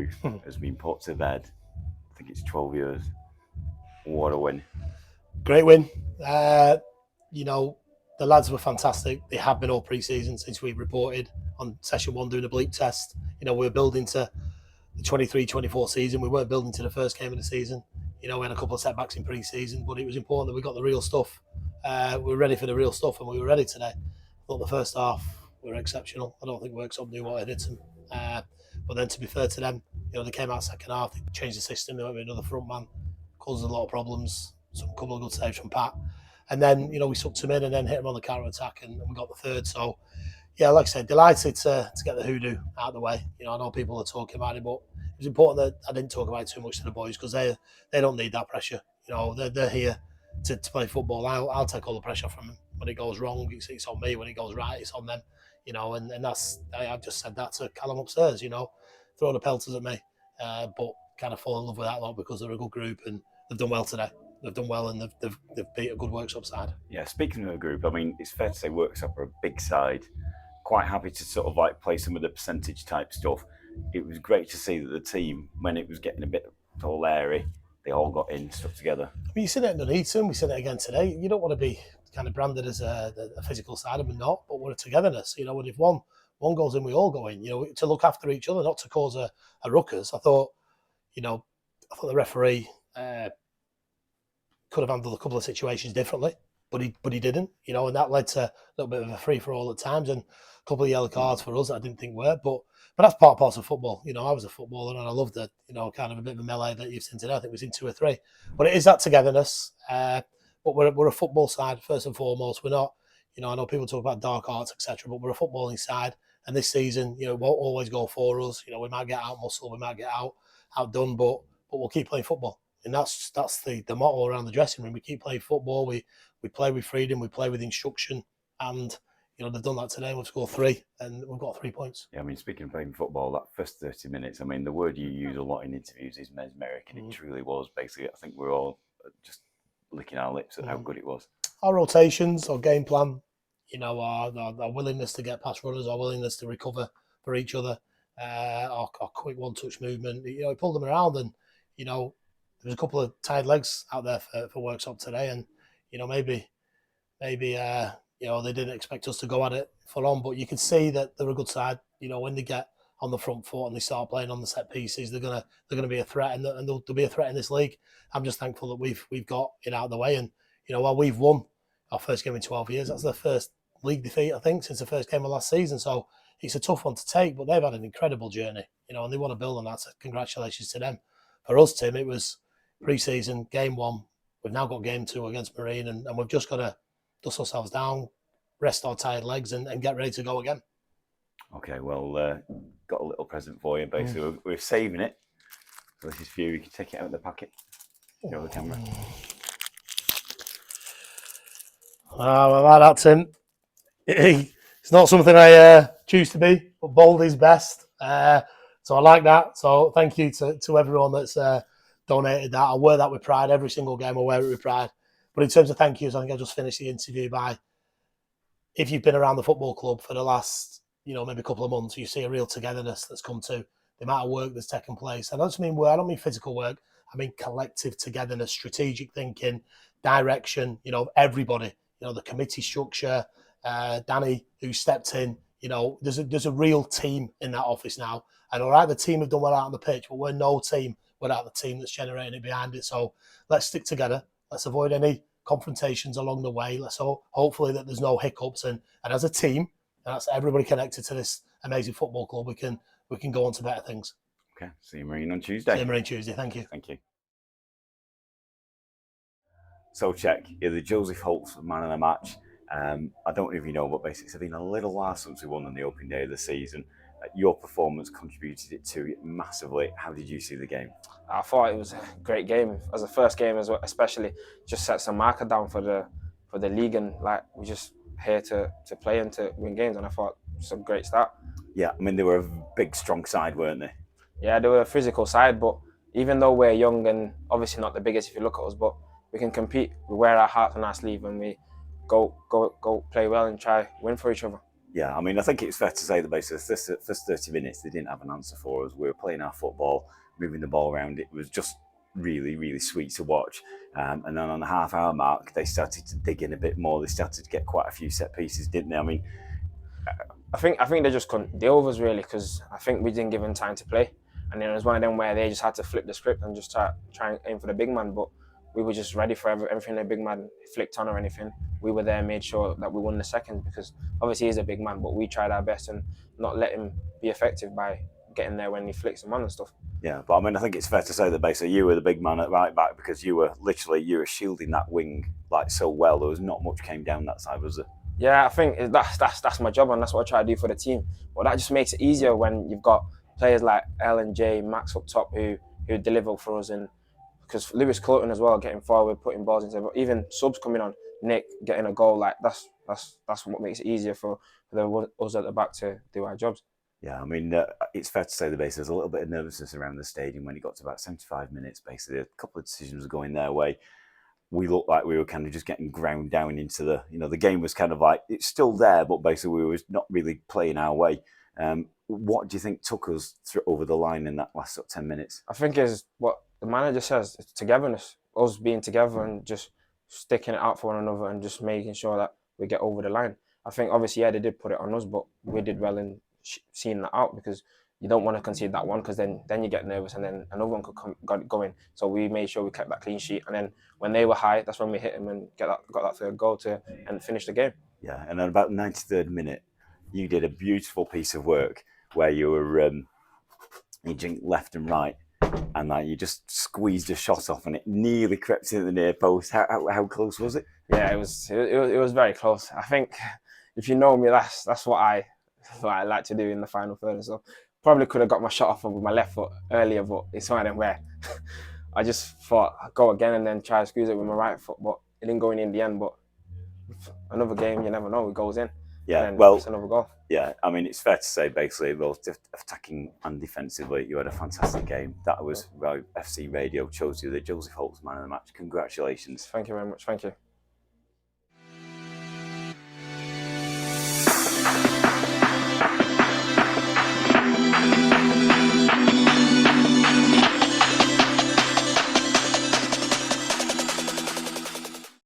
youth has been put to bed. I think it's 12 years. What a win. Great win. You know, the lads were fantastic. They have been all pre-season since we reported on session 1 doing a bleep test. You know, we were building to the 23-24 season. We weren't building to the first game of the season. You know, we had a couple of setbacks in pre-season, but it was important that we got the real stuff. We were ready for the real stuff, and we were ready today. I thought the first half were exceptional. I don't think Worksop knew what hit them. But then, to be fair to them, you know, they came out second half, they changed the system, they went with another front man, caused a lot of problems, some couple of good saves from Pat. And then, you know, we sucked him in and then hit him on the counter-attack and we got the third. So, yeah, like I said, delighted to get the hoodoo out of the way. You know, I know people are talking about it, but it was important that I didn't talk about it too much to the boys because they don't need that pressure. You know, they're here to play football. I'll take all the pressure from them. When it goes wrong, it's on me. When it goes right, it's on them. You know, and that's, I've just said that to Callum upstairs, you know, throw the pelters at me. But kind of fall in love with that lot because they're a good group and they've done well today. They've done well and they've beat a good Worksop side. Yeah, speaking of a group, I mean, it's fair to say Worksop are a big side. Quite happy to sort of like play some of the percentage type stuff. It was great to see that the team, when it was getting a bit all airy, they all got in, stuck together. I mean, you said it in Nuneaton, we said it again today. You don't want to be kind of branded as a physical side, and we're not, but we're a togetherness. You know, and if one goes in, we all go in. You know, to look after each other, not to cause a ruckus. I thought the referee could have handled a couple of situations differently, but he didn't. You know, and that led to a little bit of a free for all at times and a couple of yellow cards for us that I didn't think were. But that's part of football. You know, I was a footballer and I loved it. You know, kind of a bit of a melee that you've seen today. I think it was in 2 or 3. But it is that togetherness. But we're a football side first and foremost. We're not. You know, I know people talk about dark arts, etc. But we're a footballing side. And this season, you know, it won't always go for us. You know, we might get out muscle, we might get outdone, but we'll keep playing football. And that's the motto around the dressing room. We keep playing football. We play with freedom. We play with instruction. And you know, they've done that today. We've scored 3 and we've got 3 points. Yeah, I mean, speaking of playing football, that first 30 minutes, I mean, the word you use a lot in interviews is mesmeric, and it truly was. Basically, I think we're all just licking our lips at how good it was. Our rotations, our game plan, you know, our willingness to get past runners, our willingness to recover for each other, our quick one-touch movement, you know, it pulled them around. And, you know, there was a couple of tired legs out there for Worksop today. And, you know, maybe you know, they didn't expect us to go at it full on, but you can see that they're a good side. You know, when they get on the front foot and they start playing on the set pieces, they're gonna be a threat, and they'll be a threat in this league. I'm just thankful that we've got it out of the way. And you know, while we've won our first game in 12 years, that's their first league defeat, I think, since the first game of last season. So it's a tough one to take, but they've had an incredible journey. You know, and they want to build on that. So congratulations to them. For us, Tim, it was pre-season game 1. We've now got game 2 against Marine, and we've just got to dust ourselves down, rest our tired legs, and get ready to go again. Okay, well, got a little present for you. Basically, we're saving it. So this is for you. You can take it out of the packet. Show the camera. Well, that's him. It's not something I choose to be, but bold is best. So I like that. So thank you to everyone that's donated that. I wear that with pride. Every single game I wear it with pride. But in terms of thank yous, I think I just finished the interview by, if you've been around the football club for the last, you know, maybe a couple of months, you see a real togetherness that's come to the amount of work that's taken place. And I don't mean physical work. I mean collective togetherness, strategic thinking, direction, you know, everybody, you know, the committee structure, Danny, who stepped in, you know, there's a real team in that office now. And all right, the team have done well out on the pitch, but we're no team without the team that's generating it behind it. So let's stick together. Let's avoid any confrontations along the way. Let's hopefully that there's no hiccups. And as a team, and that's everybody connected to this amazing football club, we can go on to better things. Okay, see you Marine on Tuesday. See you Marine Tuesday. Thank you. Thank you. So, Chiekh, you're the Joseph Holts man of the match. I don't know if you know, but basically it's been a little while since we won on the opening day of the season. Your performance contributed to it massively. How did you see the game? I thought it was a great game. As a first game as well, especially, just set some marker down for the league, and like we're just here to play and to win games, and I thought it was a great start. Yeah, I mean they were a big strong side, weren't they? Yeah, they were a physical side, but even though we're young and obviously not the biggest if you look at us, but we can compete. We wear our hearts on our sleeve and we go play well and try win for each other. Yeah, I mean, I think it's fair to say that basically the first 30 minutes they didn't have an answer for us. We were playing our football, moving the ball around. It was just really, really sweet to watch. And then on the half-hour mark, they started to dig in a bit more. They started to get quite a few set pieces, didn't they? I mean, I think they just couldn't deal with us really, because I think we didn't give them time to play, and then it was one of them where they just had to flip the script and just try and aim for the big man. But we were just ready for everything the big man flicked on or anything. We were there, made sure that we won the second, because obviously he's a big man, but we tried our best and not let him be effective by getting there when he flicks them on and stuff. yeah, but I mean, I think it's fair to say that basically you were the big man at right back because you were shielding that wing like so well. There was not much came down that side, was there? Yeah, I think that's my job, and that's what I try to do for the team. But that just makes it easier when you've got players like L and J, Max up top who deliver for us, and because Lewis Cloughton as well, getting forward, putting balls into, but even subs coming on, Nick getting a goal, like that's what makes it easier for us at the back to do our jobs. Yeah, I mean, it's fair to say that basically there's a little bit of nervousness around the stadium when it got to about 75 minutes. Basically, a couple of decisions were going their way. We looked like we were kind of just getting ground down into the game was kind of like, it's still there, but basically we were not really playing our way. What do you think took us over the line in that last 10 minutes? I think is what the manager says, it's togetherness, us being together and just sticking it out for one another and just making sure that we get over the line. I think obviously, yeah, they did put it on us, but we did well in seeing that out, because you don't want to concede that one, because then you get nervous and then another one could got it going. So we made sure we kept that clean sheet, and then when they were high, that's when we hit them and got that third goal and finish the game. Yeah, and then about the 93rd minute, you did a beautiful piece of work where you were you jinked left and right, and you just squeezed a shot off, and it nearly crept into the near post. How close was it? Yeah, it was very close. I think if you know me, that's what I like to do in the final third. So probably could have got my shot off with my left foot earlier, but it's one of them where I just thought I'd go again and then try to squeeze it with my right foot, but it didn't go in the end. But another game, you never know, it goes in. Yeah, and well, it's another goal. Yeah, I mean, it's fair to say basically both attacking and defensively, you had a fantastic game. That was FC Radio chose you the Joseph Holts man of the match. Congratulations. Thank you very much. Thank you.